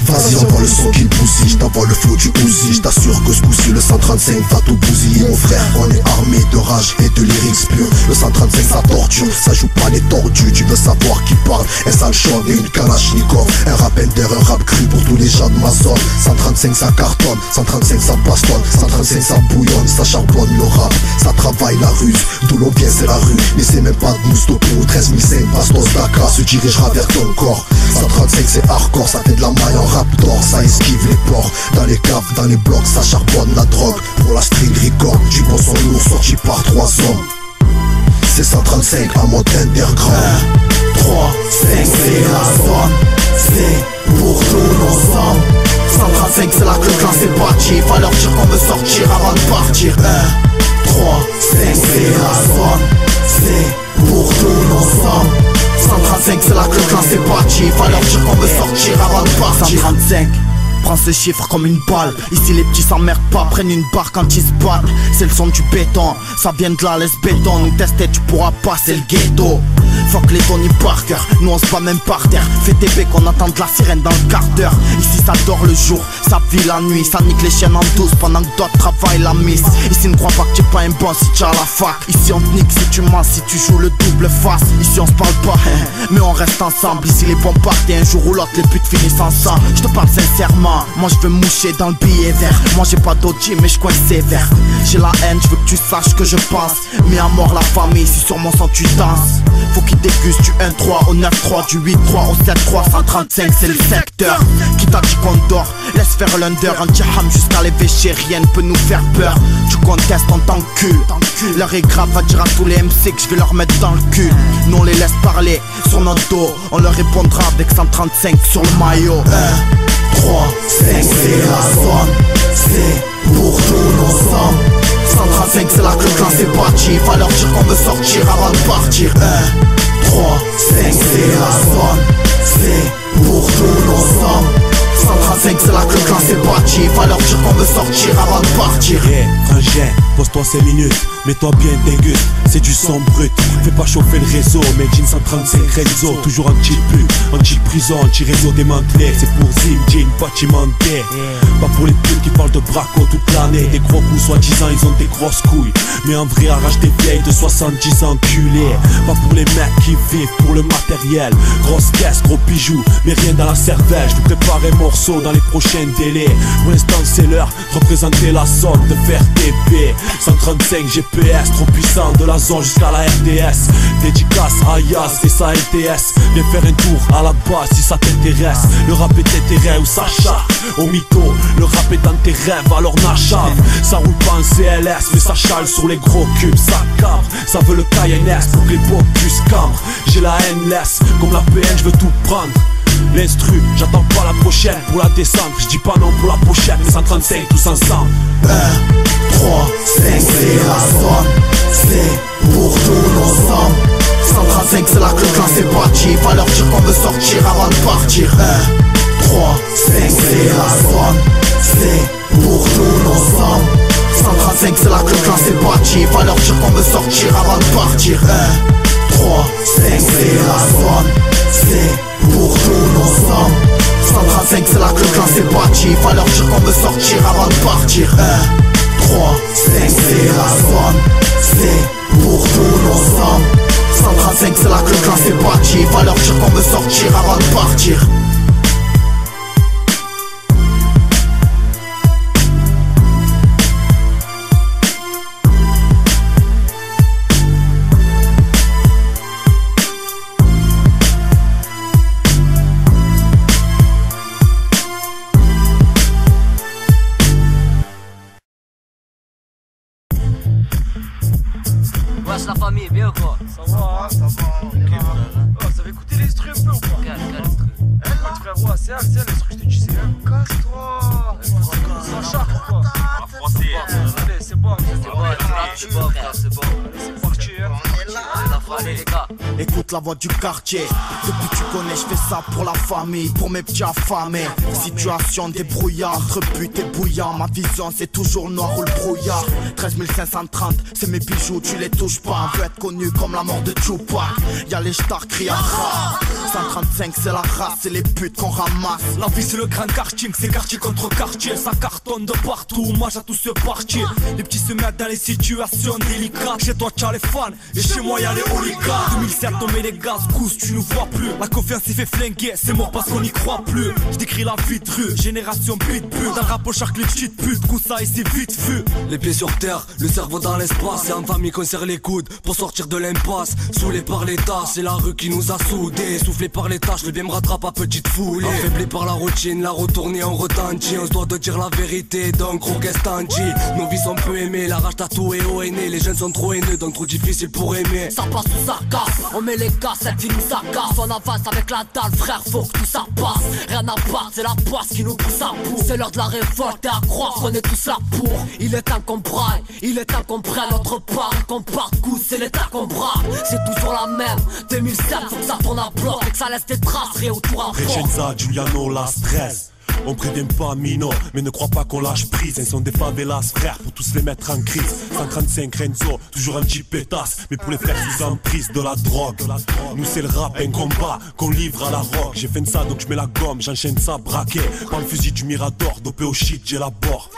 Vas-y envoie le son qui bousille, j't'envoie le flow du Uzi. J't'assure que ce coup-ci le 135 va tout bousiller. Mon frère, on est armé de rage et de lyrics purs. Le 135 ça torture, ça joue pas les tordus. Tu veux savoir qui parle, un sale chant et une kalachnikov. Un rap ender, un rap cru pour tous les gens de ma zone. 135 ça cartonne, 135 ça bastonne, 135 ça bouillonne, ça charbonne le rap, ça travaille la ruse. D'où l'on vient c'est la rue, mais c'est même pas de Moustopé ou 13 500 bastos Dakar se dirigera vers ton corps. 135 c'est hardcore, ça fait de la maille en rap d'or. Ça esquive les ports, dans les caves, dans les blocs, ça charbonne la drogue. Pour la string record, du bon son lourd sorti par 3 hommes. C'est 135 à mode underground. 3, 5 c'est la zone, c'est pour tous nos hommes. 135 c'est là que le clan s'est bâti, va leur dire qu'on veut sortir avant de partir. 1, 3, 5 c'est la zone, c'est pour tous nos hommes. 135 c'est là que le clan s'est bâti, va leur dire qu'on veut sortir avant de partir. 135 prends ce chiffre comme une balle. Ici les petits s'emmerdent pas, prennent une barre quand ils se battent. C'est le son du béton, ça vient de la laisse béton. Nous tester tu pourras pas, c'est le ghetto. Fuck les Tony Parker, nous on se bat même par terre. Fais tes becs, on attend de la sirène dans le quart d'heure. Ici ça dort le jour, ça vit la nuit. Ça nique les chiennes en douce pendant que d'autres travaillent la miss. Ici ne crois pas que t'es pas un bon si t'es à la fac. Ici on te nique si tu mens, si tu joues le double face. Ici on se parle pas, mais on reste ensemble. Ici les bombes partent et un jour ou l'autre les putes finissent ensemble. Je te parle sincèrement, moi je veux moucher dans le billet vert. Moi j'ai pas d'OG mais je coince sévère. J'ai la haine, je veux que tu saches que je pense. Mais à mort la famille, si sur mon sang tu danses. Faut qu'il déguste du 1-3 au 9-3, du 8-3 au 7-3, 135 c'est le secteur. Qui t'a dit qu'on dort, laisse faire l'under. Un djaham jusqu'à l'évêché, rien ne peut nous faire peur. Tu contestes en tant que cul. L'heure est grave, va dire à tous les MC que je vais leur mettre dans le cul. Nous on les laisse parler sur notre dos, on leur répondra avec 135 sur le maillot. 1, 3, 5 c'est la zone, c'est pour tous nos hommes. 135 c'est là que le clan s'est bâti, va leur dire qu'on veut sortir avant de partir. 1, 3, 5 c'est la zone, c'est pour tous nos hommes. 135 c'est là que le clan s'est bâti, va leur dire qu'on veut sortir avant de partir. Frangin, pose-toi 5 minutes, mets-toi bien déguste, c'est du son brut. Fais pas chauffer le réseau, Made in 135 réseau. Toujours anti-pub, anti-prison, anti-réseau démantelé. C'est pour Zim, Jean, bâtimenté. Pas pour les putes qui parlent de braco toute l'année. Des gros coups soi-disant, ils ont des grosses couilles, mais en vrai arrache des vieilles de 70 enculés. Pas pour les mecs qui vivent pour le matériel. Grosse caisse, gros bijoux, mais rien dans la cervelle. Je vous prépare un morceau dans les prochains délais. Pour l'instant c'est l'heure de représenter la zone, de faire TP 135 GPS, trop puissant de la zone jusqu'à la RDS. Dédicace à Yas et sa LTS. Viens faire un tour à la base si ça t'intéresse. Le rap est terrain où ça charge. Au mytho, le rap est dans tes rêves alors n'achave. Ça roule pas en CLS mais ça chale sur les gros cubes. Ça cabre, ça veut le KNS pour que les bocus cambrent. J'ai la haine laisse, comme la PN je veux tout prendre. L'instru, j'attends pas la prochaine pour la descente. Je dis pas non pour la pochette, mais 135 tous ensemble. 1, 3, 5 c'est la zone, c'est pour tous nos hommes. 135 c'est là que le clan s'est bâti, va leur dire qu'on veut sortir avant de partir. 1, 3, 5 c'est la zone, c'est pour tous nos hommes. 135 c'est là que le clan s'est bâti, va leur dire qu'on veut sortir avant de partir. 1, 3, 5 c'est la zone, c'est pour tous nos hommes. 135 c'est là que le clan s'est bâti, va leur dire qu'on veut sortir avant de partir. 1, 3, 5 c'est la zone, c'est pour tous nos hommes. 135 c'est là que le clan s'est bâti, va leur dire qu'on veut sortir avant de partir. La famille, bien ou quoi? Ça va, ça va, on est là. Oh, ça va écouter les trucs un peu ou pas? Quel truc? écoute la voix du quartier. Depuis tu connais, je fais ça pour la famille, pour mes petits affamés. Situation débrouillard, entre but et bouillant. Ma vision c'est toujours noir ou le brouillard. 13 530, c'est mes bijoux, tu les touches pas. On veut être connu comme la mort de Tupac. Y'a les stars crient à rap. 135 c'est la race, c'est les putes qu'on ramasse. La vie c'est le grand karting, c'est quartier contre quartier. Ça cartonne de partout, hommage à tous ceux partis. Les petits se mettent dans les situations délicates. Chez toi t'as les fans, et chez moi y'a les hooligans. 2007 on met les gaz, cousse tu nous vois plus. La confiance il fait flinguer, c'est mort parce qu'on n'y croit plus. Je décris la vie de rue, génération pitbull. Dans le rap on charque les petites putes, coup ça et c'est vite vu. Les pieds sur terre, le cerveau dans l'espace. C'est en famille qu'on serre les coudes pour sortir de l'impasse. Saoulé par l'état, c'est la rue qui nous a soudés. Soufflé par les tâches, le bien me rattrape à petite foulée. Affaibli par la routine, la retournée en retentit. On se doit de dire la vérité, donc gros qu'est-ce t'en dis. Nos vies sont peu aimées, la rage tatouée au aîné. Les jeunes sont trop haineux, donc trop difficile pour aimer. Ça passe ou ça casse, on met les gars, cette vie nous agace. On avance avec la dalle, frère, faut que tout ça passe. Rien à part, c'est la poisse qui nous pousse à bout. C'est l'heure de la révolte et à croire qu'on est tous là pour. Il est temps qu'on braille, il est temps qu'on prenne notre part. Qu'on parte coup, c'est l'état qu'on braque. C'est toujours la même, 2007, faut que ça tourne à bloc. Et que ça laisse des traces, rien autour à bord. Recenza, Giuliano, la stress. On prévient pas Mino, mais ne crois pas qu'on lâche prise. Ils sont des favelas frères pour tous les mettre en crise. 135 Renzo, toujours un petit pétasse. Mais pour les faire sous emprise de la drogue. Nous c'est le rap, un combat qu'on livre à la rock. J'ai fait ça donc je mets la gomme, j'enchaîne ça braqué. Par le fusil du Mirador, dopé au shit, j'ai la bord.